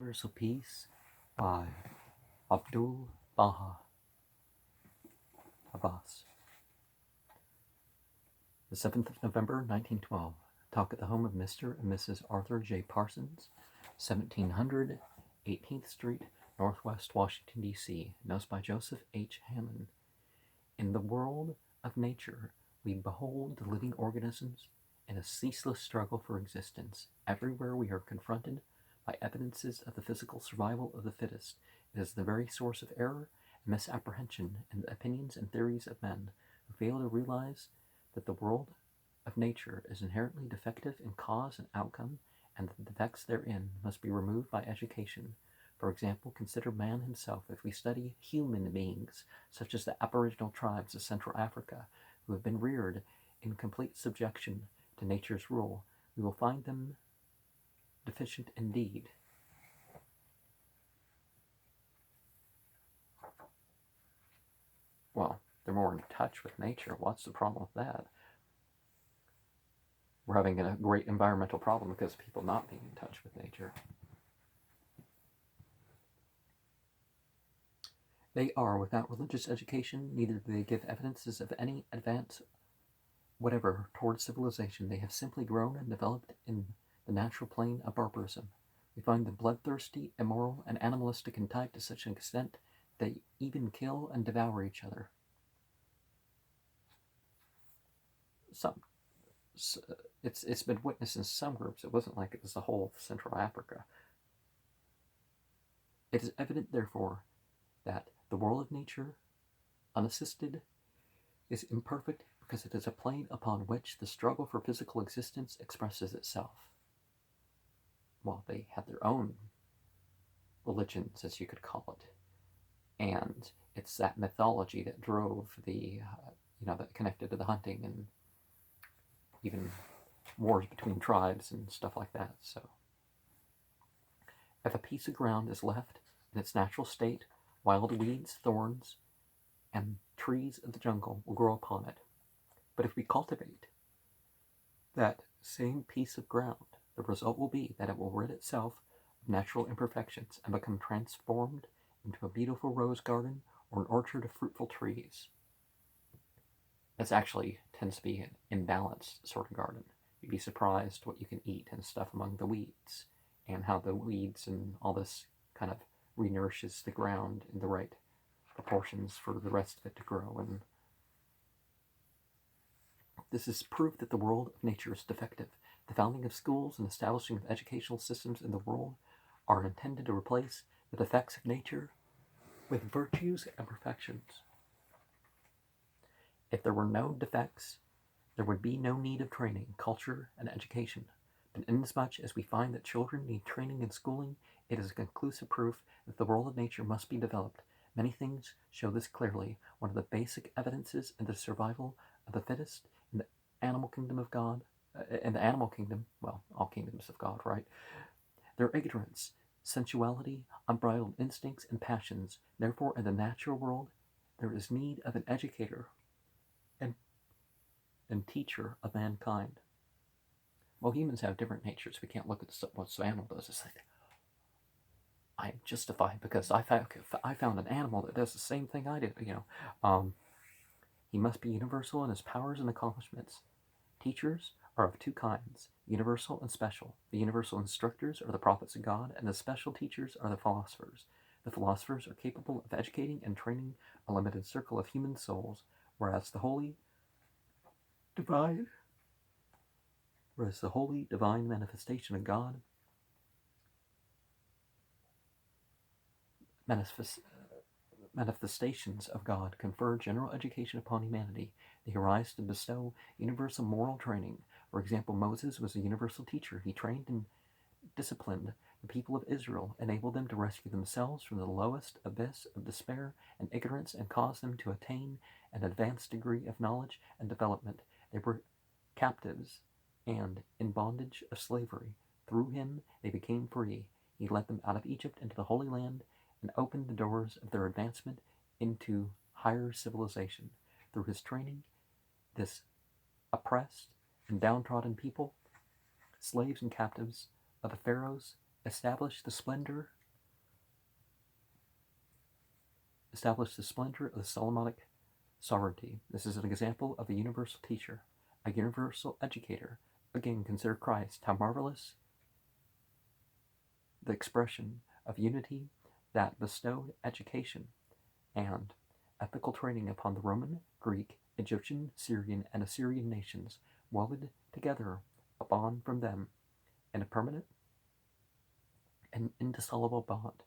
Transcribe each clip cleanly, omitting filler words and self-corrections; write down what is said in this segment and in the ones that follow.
Universal Peace by Abdul Baha Abbas. The 7th of November, 1912. Talk at the home of Mr. and Mrs. Arthur J. Parsons, 1700 18th Street, Northwest Washington, D.C. Notes by Joseph H. Hammond. In the world of nature, we behold the living organisms in a ceaseless struggle for existence. Everywhere we are confronted by evidences of the physical survival of the fittest. It is the very source of error and misapprehension in the opinions and theories of men who fail to realize that the world of nature is inherently defective in cause and outcome, and that the defects therein must be removed by education. For example, consider man himself. If we study human beings, such as the aboriginal tribes of Central Africa, who have been reared in complete subjection to nature's rule, we will find them deficient indeed. Well, they're more in touch with nature. What's the problem with that? We're having a great environmental problem because of people not being in touch with nature. They are without religious education, neither do they give evidences of any advance whatever towards civilization. They have simply grown and developed in the natural plane of barbarism. We find them bloodthirsty, immoral, and animalistic in type to such an extent they even kill and devour each other. It's been witnessed in some groups. It wasn't like it was the whole of Central Africa. It is evident, therefore, that the world of nature, unassisted, is imperfect because it is a plane upon which the struggle for physical existence expresses itself. Well, they had their own religions, as you could call it, and it's that mythology that drove that connected to the hunting and even wars between tribes and stuff like that. So, if a piece of ground is left in its natural state, wild weeds, thorns, and trees of the jungle will grow upon it. But if we cultivate that same piece of ground, the result will be that it will rid itself of natural imperfections and become transformed into a beautiful rose garden or an orchard of fruitful trees. This actually tends to be an imbalanced sort of garden. You'd be surprised what you can eat and stuff among the weeds, and how the weeds and all this kind of renourishes the ground in the right proportions for the rest of it to grow. And this is proof that the world of nature is defective. The founding of schools and establishing of educational systems in the world are intended to replace the defects of nature with virtues and perfections. If there were no defects, there would be no need of training, culture, and education. But inasmuch as we find that children need training and schooling, it is a conclusive proof that the world of nature must be developed. Many things show this clearly. One of the basic evidences in the survival of the fittest in the animal kingdom of God, well, all kingdoms of God, right? Their ignorance, sensuality, unbridled instincts, and passions. Therefore, in the natural world, there is need of an educator and teacher of mankind. Well, humans have different natures. We can't look at what some animal does. It's like, I'm justified because I found an animal that does the same thing I do. He must be universal in his powers and accomplishments. Teachers are of two kinds, universal and special. The universal instructors are the prophets of God, and the special teachers are the philosophers. The philosophers are capable of educating and training a limited circle of human souls, whereas the holy divine manifestation of God manifestations of God confer general education upon humanity. They arise to bestow universal moral training. For example, Moses was a universal teacher. He trained and disciplined the people of Israel, enabled them to rescue themselves from the lowest abyss of despair and ignorance, and caused them to attain an advanced degree of knowledge and development. They were captives and in bondage of slavery. Through him they became free. He led them out of Egypt into the Holy Land and opened the doors of their advancement into higher civilization. Through his training, this oppressed and downtrodden people, slaves and captives of the pharaohs, established the splendor of the Solomonic sovereignty. This is an example of a universal teacher, a universal educator. Again, consider Christ, how marvelous the expression of unity that bestowed education and ethical training upon the Roman, Greek, Egyptian, Syrian, and Assyrian nations, welded together a bond from them in a permanent and indissoluble bond.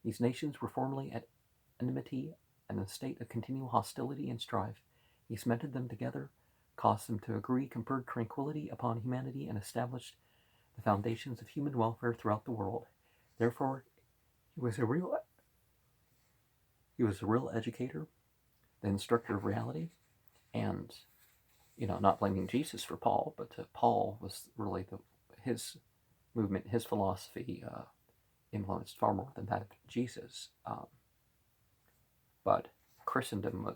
These nations were formerly at enmity and in a state of continual hostility and strife. He cemented them together, caused them to agree, conferred tranquility upon humanity, and established the foundations of human welfare throughout the world. Therefore, he was a real educator, the instructor of reality, and not blaming Jesus for Paul, but Paul was really his movement, his philosophy influenced far more than that of Jesus. But Christendom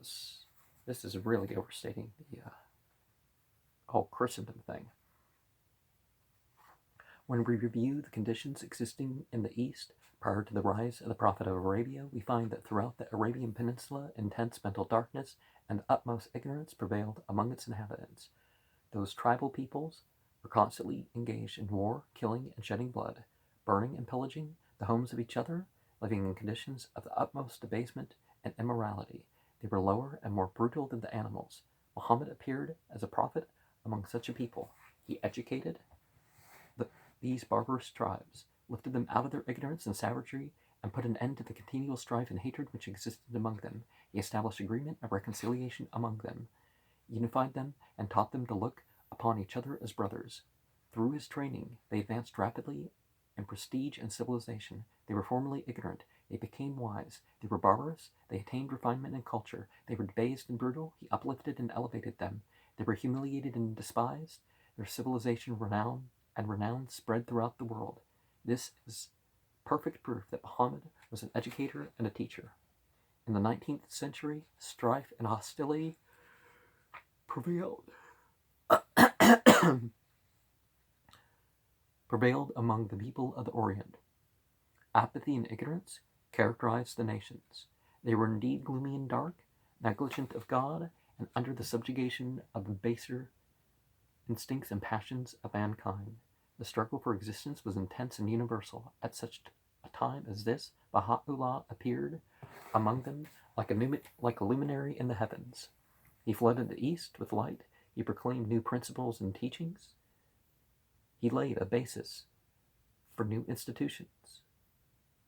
this is really overstating the whole Christendom thing. When we review the conditions existing in the East prior to the rise of the Prophet of Arabia, we find that throughout the Arabian Peninsula, intense mental darkness and utmost ignorance prevailed among its inhabitants. Those tribal peoples were constantly engaged in war, killing and shedding blood, burning and pillaging the homes of each other, living in conditions of the utmost debasement and immorality. They were lower and more brutal than the animals. Muhammad appeared as a prophet among such a people. He educated these barbarous tribes, lifted them out of their ignorance and savagery, and put an end to the continual strife and hatred which existed among them. He established agreement and reconciliation among them, unified them, and taught them to look upon each other as brothers. Through his training, they advanced rapidly in prestige and civilization. They were formerly ignorant. They became wise. They were barbarous. They attained refinement and culture. They were debased and brutal. He uplifted and elevated them. They were humiliated and despised. Their civilization renown spread throughout the world. This is perfect proof that Muhammad was an educator and a teacher. In the 19th century, strife and hostility prevailed among the people of the Orient. Apathy and ignorance characterized the nations. They were indeed gloomy and dark, negligent of God, and under the subjugation of the baser instincts and passions of mankind. The struggle for existence was intense and universal. At such a time as this, Baha'u'llah appeared among them like a luminary in the heavens. He flooded the East with light. He proclaimed new principles and teachings. He laid a basis for new institutions,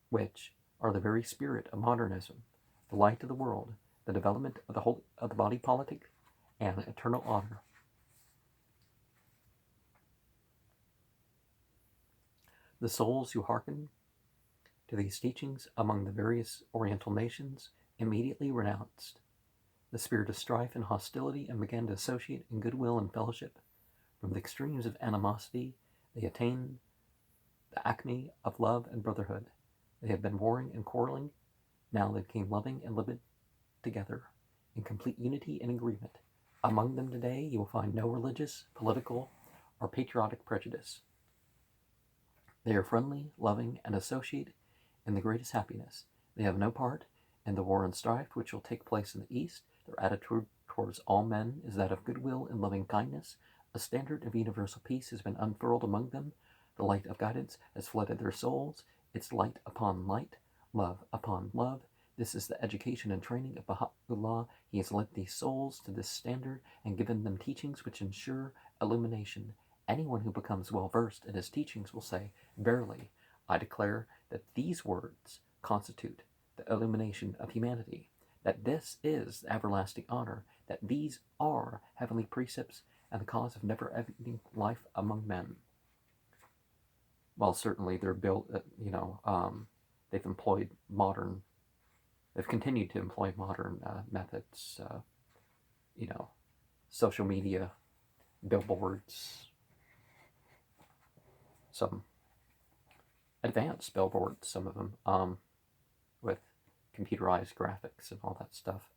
which are the very spirit of modernism, the light of the world, the development of the body politic, and eternal honor. The souls who hearkened to these teachings among the various Oriental nations immediately renounced the spirit of strife and hostility and began to associate in goodwill and fellowship. From the extremes of animosity, they attained the acme of love and brotherhood. They had been warring and quarreling. Now they became loving and living together in complete unity and agreement. Among them today, you will find no religious, political, or patriotic prejudice. They are friendly, loving, and associate in the greatest happiness. They have no part in the war and strife which will take place in the East. Their attitude towards all men is that of goodwill and loving kindness. A standard of universal peace has been unfurled among them. The light of guidance has flooded their souls. It's light upon light, love upon love. This is the education and training of Baha'u'llah. He has led these souls to this standard and given them teachings which ensure illumination. Anyone who becomes well versed in his teachings will say, "Verily, I declare that these words constitute the illumination of humanity, that this is the everlasting honor, that these are heavenly precepts and the cause of never-ending life among men." Well, certainly they're built, they've continued to employ modern methods, social media, billboards, some advanced billboards, some of them, with computerized graphics and all that stuff.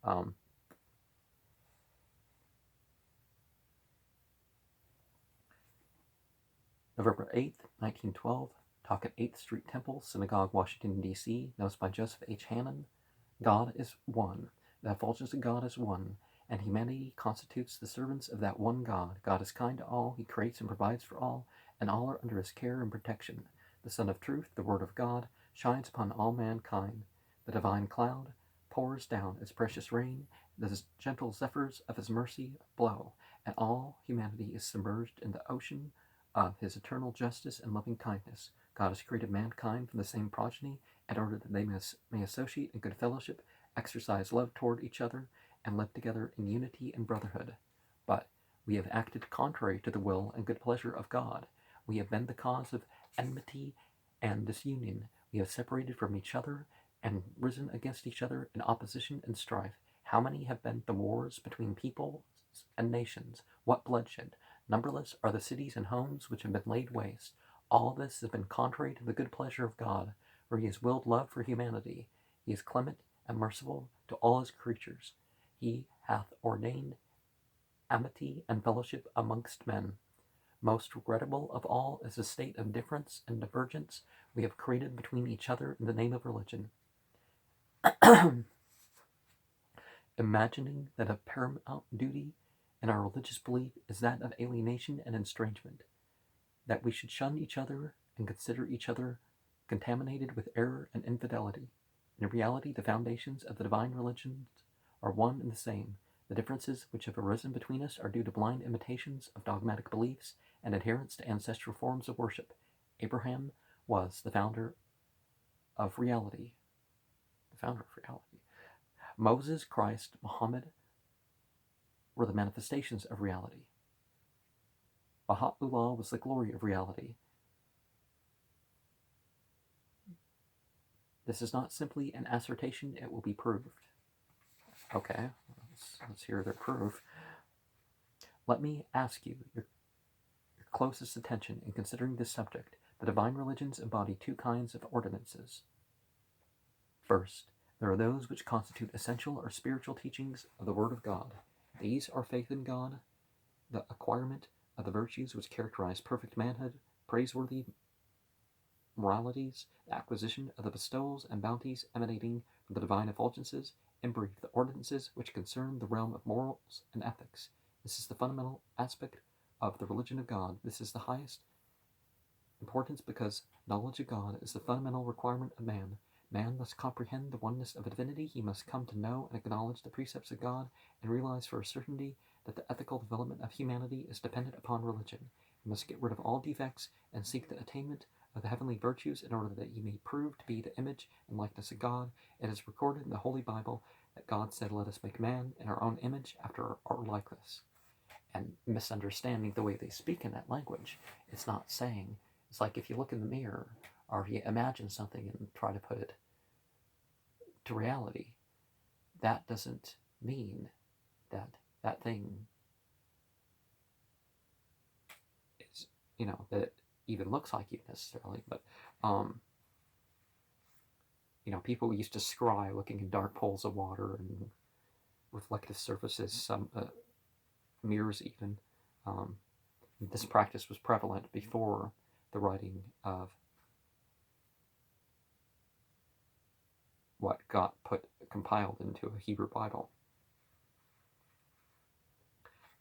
The November 8th, 1912, talk at 8th Street Temple, Synagogue, Washington, D.C., notes by Joseph H. Hannon. God is one. The effulgence of God is one, and humanity constitutes the servants of that one God. God is kind to all, he creates and provides for all, and all are under his care and protection. The Sun of Truth, the Word of God, shines upon all mankind. The divine cloud pours down its precious rain, the gentle zephyrs of his mercy blow, and all humanity is submerged in the ocean of his eternal justice and loving kindness. God has created mankind from the same progeny in order that they may associate in good fellowship, exercise love toward each other, and live together in unity and brotherhood. But we have acted contrary to the will and good pleasure of God. We have been the cause of enmity and disunion. We have separated from each other and risen against each other in opposition and strife. How many have been the wars between peoples and nations? What bloodshed! Numberless are the cities and homes which have been laid waste. All this has been contrary to the good pleasure of God, for he has willed love for humanity. He is clement and merciful to all his creatures. He hath ordained amity and fellowship amongst men. Most regrettable of all is the state of difference and divergence we have created between each other in the name of religion. Imagining that a paramount duty in our religious belief is that of alienation and estrangement, that we should shun each other and consider each other contaminated with error and infidelity. In reality, the foundations of the divine religions are one and the same. The differences which have arisen between us are due to blind imitations of dogmatic beliefs and adherence to ancestral forms of worship. Abraham was the founder of reality. Moses, Christ, Muhammad were the manifestations of reality. Baha'u'llah was the glory of reality. This is not simply an assertion, it will be proved. Okay, let's hear their proof. Let me ask you your closest attention in considering this subject. The divine religions embody two kinds of ordinances. First, there are those which constitute essential or spiritual teachings of the Word of God. These are faith in God, the acquirement of the virtues which characterize perfect manhood, praiseworthy moralities, the acquisition of the bestowals and bounties emanating from the divine effulgences, in brief, the ordinances which concern the realm of morals and ethics. This is the fundamental aspect of the religion of God. This is the highest importance because knowledge of God is the fundamental requirement of man. Man must comprehend the oneness of divinity. He must come to know and acknowledge the precepts of God and realize for a certainty that the ethical development of humanity is dependent upon religion. He must get rid of all defects and seek the attainment of the heavenly virtues in order that he may prove to be the image and likeness of God. It is recorded in the Holy Bible that God said, "Let us make man in our own image after our likeness." And misunderstanding the way they speak in that language, it's not saying, it's like if you look in the mirror or if you imagine something and try to put it to reality, that doesn't mean that that thing is, that it even looks like you necessarily. But people used to scry looking in dark pools of water and reflective surfaces, some mirrors even. This practice was prevalent before the writing of what got compiled into a Hebrew Bible.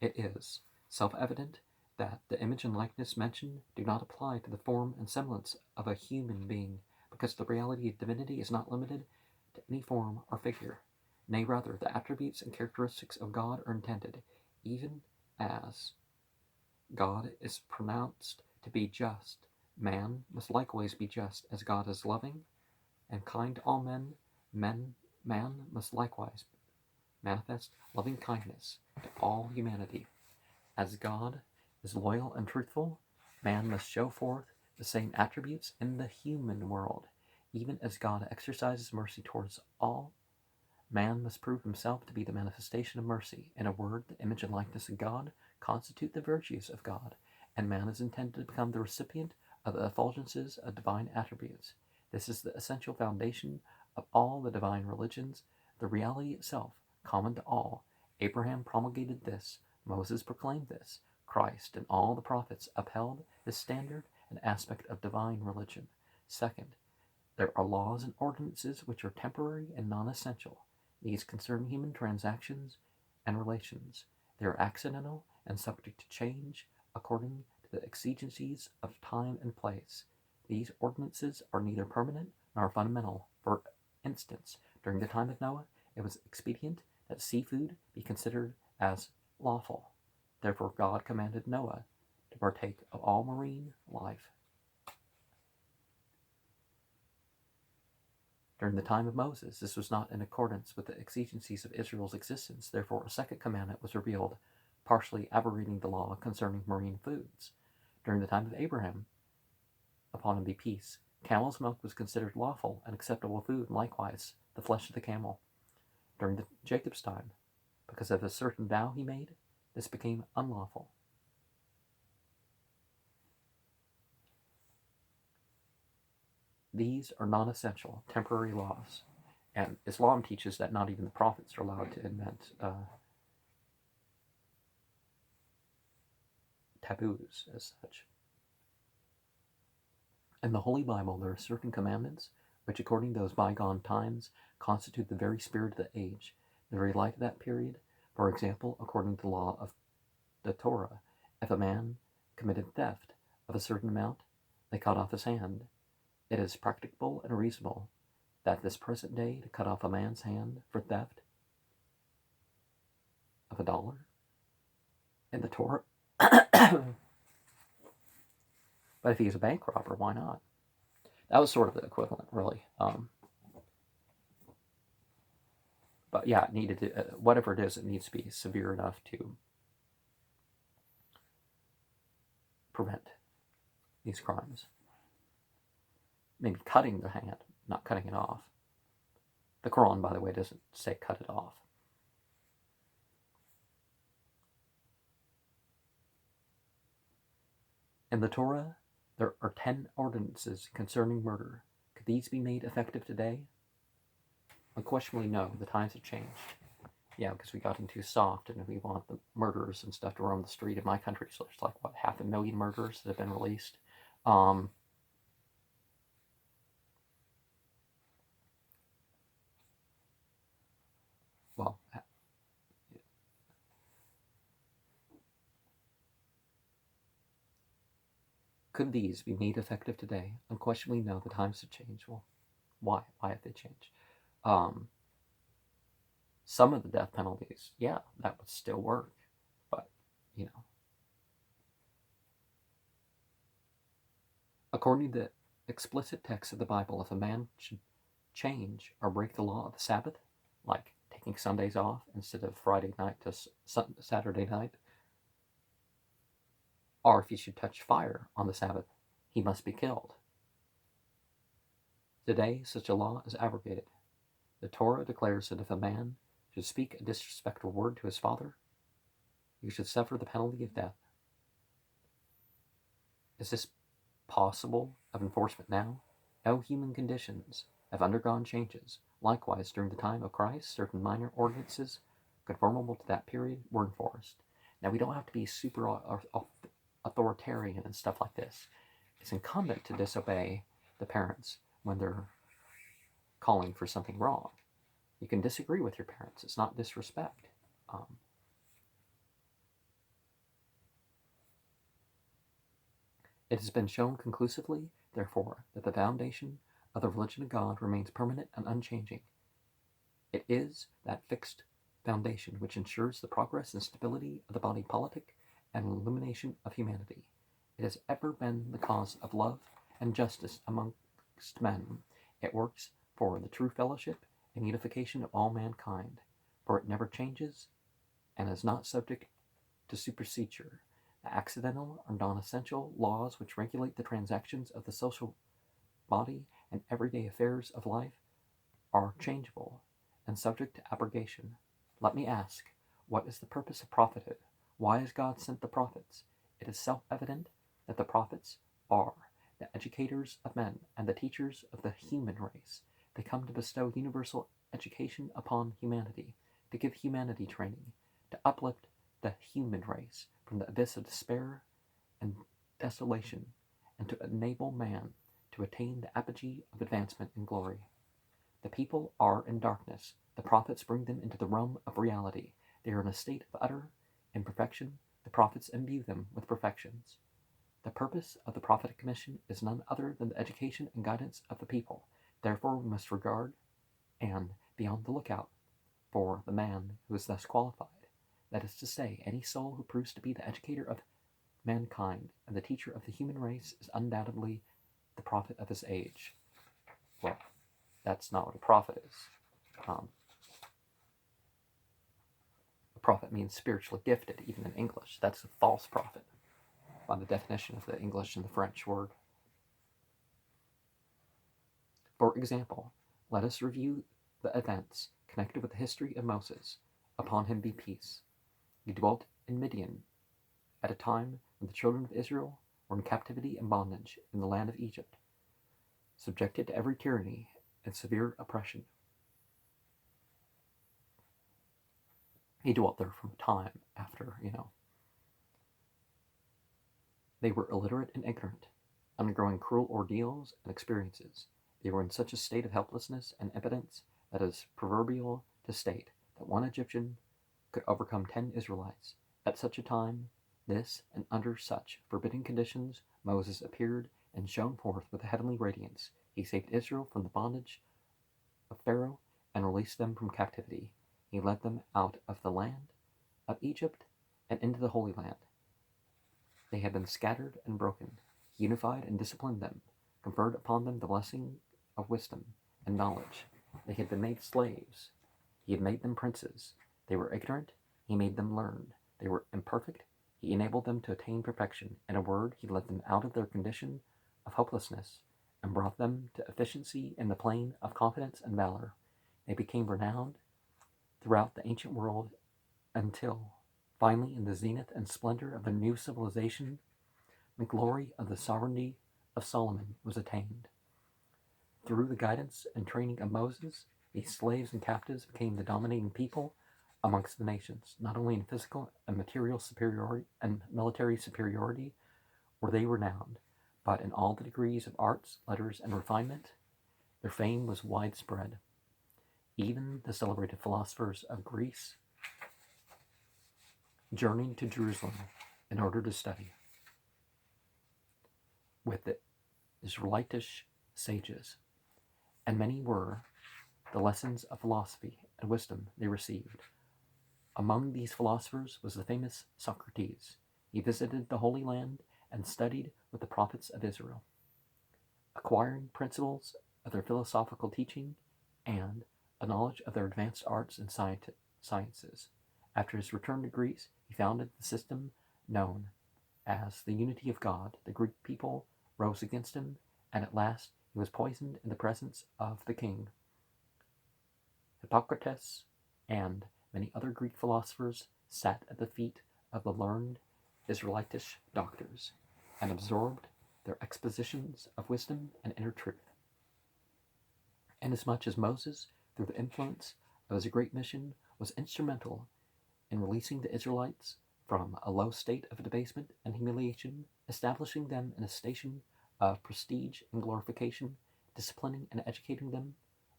It is self-evident that the image and likeness mentioned do not apply to the form and semblance of a human being, because the reality of divinity is not limited to any form or figure. Nay, rather, the attributes and characteristics of God are intended, even as God is pronounced to be just. Man must likewise be just, as God is loving and kind to all men. Man must likewise manifest loving kindness to all humanity. As God is loyal and truthful, man must show forth the same attributes in the human world. Even as God exercises mercy towards all, man must prove himself to be the manifestation of mercy. In a word, the image and likeness of God constitute the virtues of God, and man is intended to become the recipient of the effulgences of divine attributes. This is the essential foundation of all the divine religions, the reality itself, common to all. Abraham promulgated this, Moses proclaimed this, Christ and all the prophets upheld this standard, an aspect of divine religion. Second, there are laws and ordinances which are temporary and non-essential. These concern human transactions and relations. They are accidental and subject to change according to the exigencies of time and place. These ordinances are neither permanent nor fundamental. For instance, during the time of Noah, it was expedient that seafood be considered as lawful. Therefore God commanded Noah to partake of all marine life. During the time of Moses, this was not in accordance with the exigencies of Israel's existence. Therefore, a second commandment was revealed, partially abrogating the law concerning marine foods. During the time of Abraham, upon him be peace, camel's milk was considered lawful and acceptable food, and likewise the flesh of the camel. During Jacob's time, because of a certain vow he made, this became unlawful. These are non-essential, temporary laws, and Islam teaches that not even the prophets are allowed to invent taboos as such. In the Holy Bible, there are certain commandments which, according to those bygone times, constitute the very spirit of the age, the very light of that period. For example, according to the law of the Torah, if a man committed theft of a certain amount, they cut off his hand. It is practicable and reasonable that this present day to cut off a man's hand for theft of $1 in the Torah. But if he's a bank robber, why not? That was sort of the equivalent, really. But yeah, it needed to, whatever it is, it needs to be severe enough to prevent these crimes. Maybe cutting the hand, not cutting it off. The Quran, by the way, doesn't say cut it off. In the Torah, there are 10 ordinances concerning murder. Could these be made effective today? Unquestionably, no. The times have changed. Yeah, because we got too soft, and we want the murderers and stuff to roam the street. In my country, so there's like, what, 500,000 murderers that have been released. Well, could these be made effective today? Unquestionably, no. The times have changed. Well, why? Why have they changed? Some of the death penalties, yeah, that would still work. But, you know. According to the explicit text of the Bible, if a man should change or break the law of the Sabbath, like taking Sundays off instead of Friday night to Saturday night, or if he should touch fire on the Sabbath, he must be killed. Today, such a law is abrogated. The Torah declares that if a man should speak a disrespectful word to his father, he should suffer the penalty of death. Is this possible of enforcement now? No human conditions have undergone changes. Likewise, during the time of Christ, certain minor ordinances conformable to that period were enforced. Now, we don't have to be super authoritarian and stuff like this. It's incumbent to disobey the parents when they're calling for something wrong. You can disagree with your parents. It's not disrespect. It has been shown conclusively, therefore, that the foundation of the religion of God remains permanent and unchanging. It is that fixed foundation which ensures the progress and stability of the body politic and illumination of humanity. It has ever been the cause of love and justice amongst men. It works for the true fellowship and unification of all mankind, for it never changes and is not subject to supersedure. The accidental or non-essential laws which regulate the transactions of the social body and everyday affairs of life are changeable and subject to abrogation. Let me ask, what is the purpose of prophethood? Why has God sent the prophets? It is self-evident that the prophets are the educators of men and the teachers of the human race. They come to bestow universal education upon humanity, to give humanity training, to uplift the human race from the abyss of despair and desolation, and to enable man to attain the apogee of advancement in glory. The people are in darkness. The prophets bring them into the realm of reality. They are in a state of utter imperfection. The prophets imbue them with perfections. The purpose of the prophetic commission is none other than the education and guidance of the people. Therefore we must regard and be on the lookout for the man who is thus qualified. That is to say, any soul who proves to be the educator of mankind and the teacher of the human race is undoubtedly the prophet of his age. Well, that's not what a prophet is. A prophet means spiritually gifted, even in English. That's a false prophet, by the definition of the English and the French word. For example, let us review the events connected with the history of Moses. Upon him be peace. He dwelt in Midian at a time when the children of Israel were in captivity and bondage in the land of Egypt, subjected to every tyranny and severe oppression. He dwelt there from a time after, they were illiterate and ignorant, undergoing cruel ordeals and experiences. They were in such a state of helplessness and impotence that it is proverbial to state that one Egyptian could overcome 10 Israelites. At such a time, this, and under such forbidding conditions, Moses appeared and shone forth with a heavenly radiance. He saved Israel from the bondage of Pharaoh and released them from captivity. He led them out of the land of Egypt and into the Holy Land. They had been scattered and broken. He unified and disciplined them, conferred upon them the blessing of wisdom and knowledge. They had been made slaves. He had made them princes. They were ignorant. He made them learned. They were imperfect. He enabled them to attain perfection. In a word, he led them out of their condition of hopelessness and brought them to efficiency in the plane of confidence and valor. They became renowned throughout the ancient world until, finally, in the zenith and splendor of the new civilization, the glory of the sovereignty of Solomon was attained. Through the guidance and training of Moses, these slaves and captives became the dominating people amongst the nations. Not only in physical and material superiority and military superiority were they renowned, but in all the degrees of arts, letters, and refinement, their fame was widespread. Even the celebrated philosophers of Greece journeyed to Jerusalem in order to study with the Israelitish sages, and many were the lessons of philosophy and wisdom they received. Among these philosophers was the famous Socrates. He visited the Holy Land and studied with the prophets of Israel, acquiring principles of their philosophical teaching and a knowledge of their advanced arts and sciences. After his return to Greece, he founded the system known as the unity of God. The Greek people rose against him, and at last he was poisoned in the presence of the king. Hippocrates and many other Greek philosophers sat at the feet of the learned Israelitish doctors and absorbed their expositions of wisdom and inner truth. Inasmuch as Moses, through the influence of his great mission, was instrumental in releasing the Israelites from a low state of debasement and humiliation, establishing them in a station of prestige and glorification, disciplining and educating them,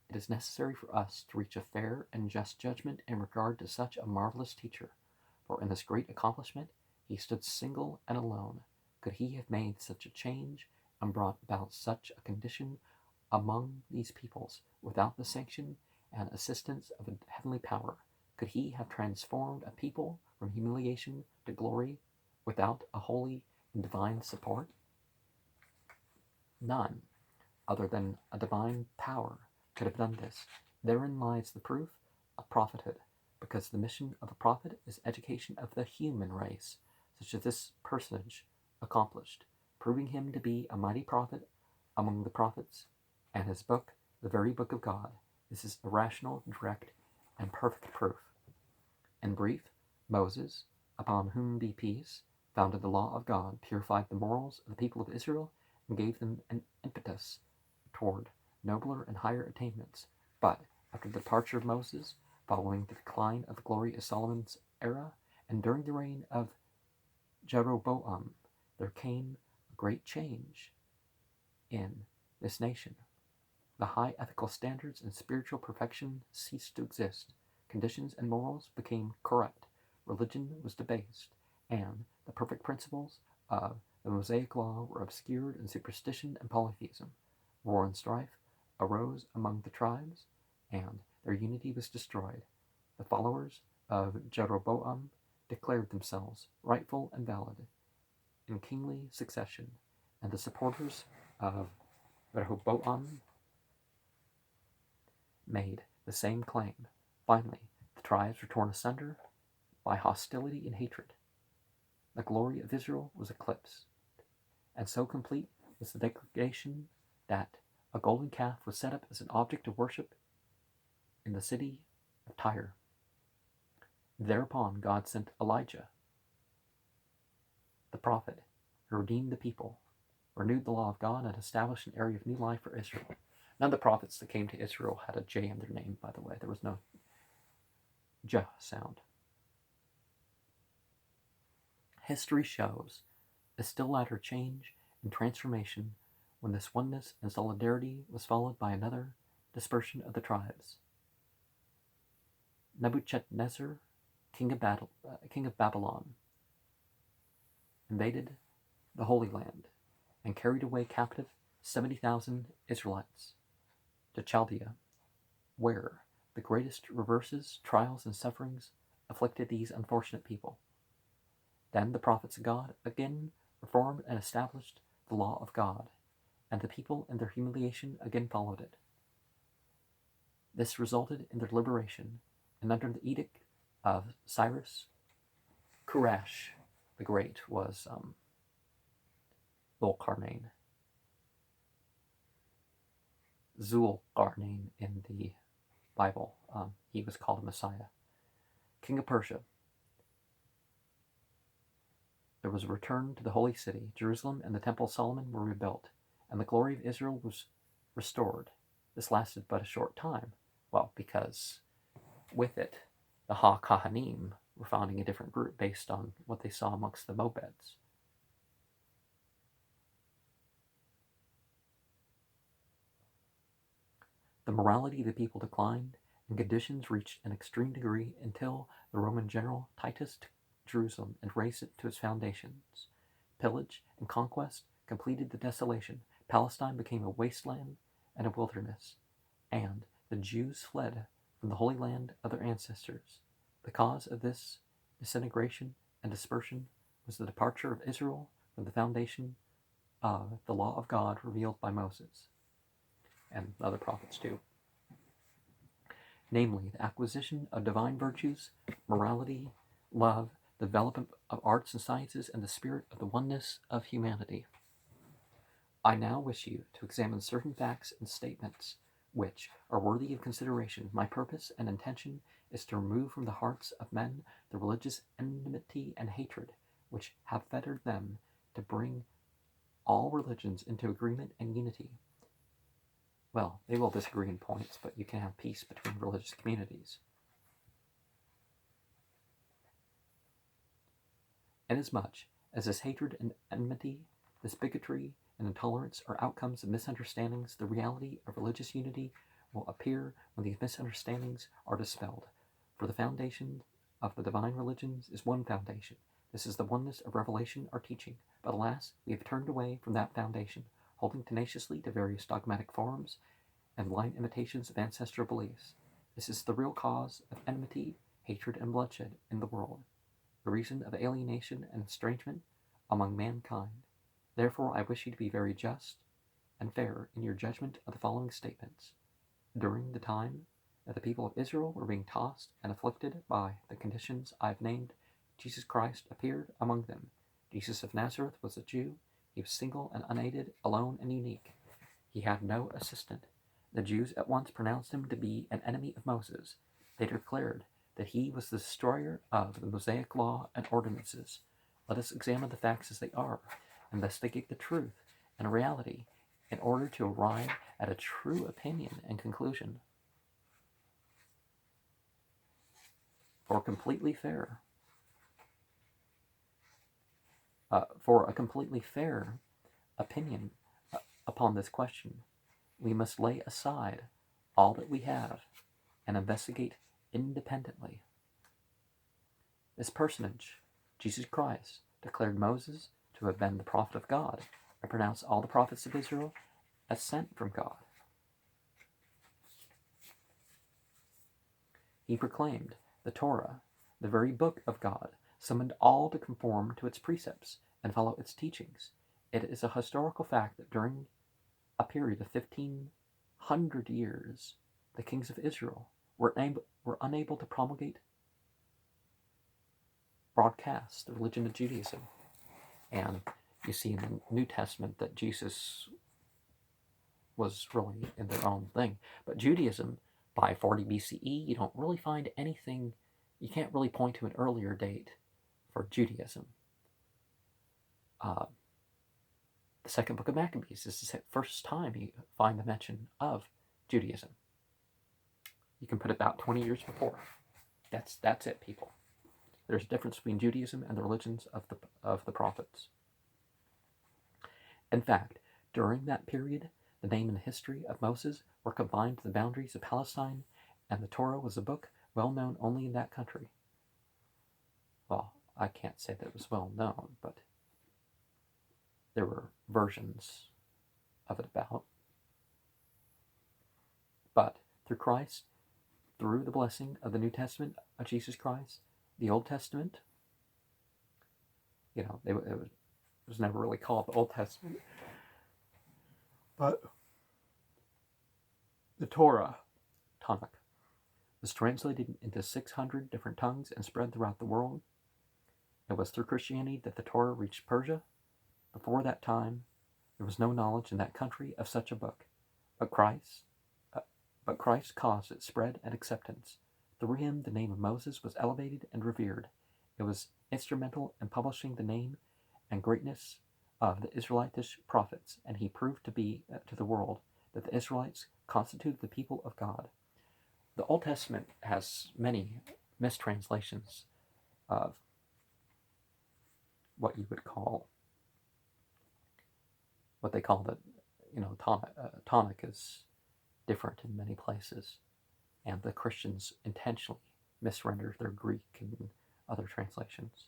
it is necessary for us to reach a fair and just judgment in regard to such a marvelous teacher, for in this great accomplishment he stood single and alone. Could he have made such a change and brought about such a condition among these peoples without the sanction and assistance of a heavenly power? Could he have transformed a people from humiliation to glory without a holy and divine support? None other than a divine power could have done this. Therein lies the proof of prophethood, because the mission of a prophet is education of the human race, such as this personage accomplished, proving him to be a mighty prophet among the prophets, and his book, the very book of God. This is a rational, direct, and perfect proof. In brief, Moses, upon whom be peace, founded the law of God, purified the morals of the people of Israel, and gave them an impetus toward nobler and higher attainments. But after the departure of Moses, following the decline of the glory of Solomon's era, and during the reign of Jeroboam, there came a great change in this nation. The high ethical standards and spiritual perfection ceased to exist. Conditions and morals became corrupt. Religion was debased, and the perfect principles of the Mosaic law were obscured in superstition and polytheism. War and strife arose among the tribes, and their unity was destroyed. The followers of Jeroboam declared themselves rightful and valid in kingly succession, and the supporters of Rehoboam made the same claim. Finally, the tribes were torn asunder by hostility and hatred. The glory of Israel was eclipsed, and so complete was the degradation that a golden calf was set up as an object of worship in the city of Tyre. Thereupon God sent Elijah, the prophet, who redeemed the people, renewed the law of God, and established an area of new life for Israel. None of the prophets that came to Israel had a J in their name, by the way. There was no J sound. History shows a still later change and transformation when this oneness and solidarity was followed by another dispersion of the tribes. Nebuchadnezzar, king of Babylon, invaded the Holy Land and carried away captive 70,000 Israelites to Chaldea, where the greatest reverses, trials, and sufferings afflicted these unfortunate people. Then the prophets of God again reformed and established the law of God, and the people in their humiliation again followed it. This resulted in their liberation, and under the edict of Cyrus, Koresh the Great was Zulkarnain in the Bible. He was called a Messiah. King of Persia. There was a return to the holy city. Jerusalem and the Temple of Solomon were rebuilt, and the glory of Israel was restored. This lasted but a short time. Well, because with it, the Ha-Kohanim were founding a different group based on what they saw amongst the Mobeds. The morality of the people declined, and conditions reached an extreme degree until the Roman general Titus took Jerusalem and razed it to its foundations. Pillage and conquest completed the desolation. Palestine became a wasteland and a wilderness, and the Jews fled from the Holy Land of their ancestors. The cause of this disintegration and dispersion was the departure of Israel from the foundation of the law of God revealed by Moses, and other prophets too. Namely, the acquisition of divine virtues, morality, love, the development of arts and sciences, and the spirit of the oneness of humanity. I now wish you to examine certain facts and statements which are worthy of consideration. My purpose and intention is to remove from the hearts of men the religious enmity and hatred which have fettered them, to bring all religions into agreement and unity. Well, they will disagree in points, but you can have peace between religious communities. Inasmuch as this hatred and enmity, this bigotry and intolerance are outcomes of misunderstandings, the reality of religious unity will appear when these misunderstandings are dispelled. For the foundation of the divine religions is one foundation. This is the oneness of revelation or teaching. But alas, we have turned away from that foundation, holding tenaciously to various dogmatic forms and blind imitations of ancestral beliefs. This is the real cause of enmity, hatred, and bloodshed in the world, the reason of alienation and estrangement among mankind. Therefore, I wish you to be very just and fair in your judgment of the following statements. During the time that the people of Israel were being tossed and afflicted by the conditions I have named, Jesus Christ appeared among them. Jesus of Nazareth was a Jew. He was single and unaided, alone and unique. He had no assistant. The Jews at once pronounced him to be an enemy of Moses. They declared that he was the destroyer of the Mosaic law and ordinances. Let us examine the facts as they are, investigate the truth and reality in order to arrive at a true opinion and conclusion. For a completely fair opinion upon this question, we must lay aside all that we have and investigate independently. This personage, Jesus Christ, declared Moses to have been the prophet of God and pronounced all the prophets of Israel as sent from God. He proclaimed the Torah, the very book of God, summoned all to conform to its precepts and follow its teachings. It is a historical fact that during a period of 1,500 years, the kings of Israel were unable to broadcast the religion of Judaism. And you see in the New Testament that Jesus was really in their own thing. But Judaism, by 40 BCE, you don't really find anything, you can't really point to an earlier date for Judaism. The second book of Maccabees is the first time you find the mention of Judaism. You can put it about 20 years before. That's it, people. There's a difference between Judaism and the religions of the prophets. In fact, during that period, the name and history of Moses were confined to the boundaries of Palestine, and the Torah was a book well known only in that country. Well, I can't say that it was well known, but there were versions of it about. But through Christ, through the blessing of the New Testament of Jesus Christ, the Old Testament, it was never really called the Old Testament, but the Torah, Tanakh, was translated into 600 different tongues and spread throughout the world. It was through Christianity that the Torah reached Persia. Before that time, there was no knowledge in that country of such a book, but Christ caused its spread and acceptance. Through him, the name of Moses was elevated and revered. It was instrumental in publishing the name and greatness of the Israelitish prophets, and he proved to be to the world that the Israelites constituted the people of God. The Old Testament has many mistranslations of what you would call, what they call the, Tanakh is different in many places, and the Christians intentionally misrendered their Greek and other translations.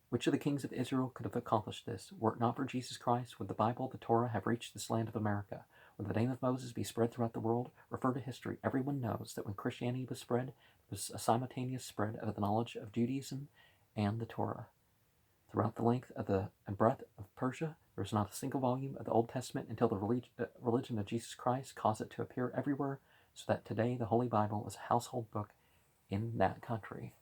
Which of the kings of Israel could have accomplished this? Were it not for Jesus Christ, would the Bible, the Torah, have reached this land of America? Would the name of Moses be spread throughout the world? Refer to history. Everyone knows that when Christianity was spread, it was a simultaneous spread of the knowledge of Judaism and the Torah. Throughout the length and breadth of Persia, there was not a single volume of the Old Testament until the religion of Jesus Christ caused it to appear everywhere, so that today the Holy Bible is a household book in that country.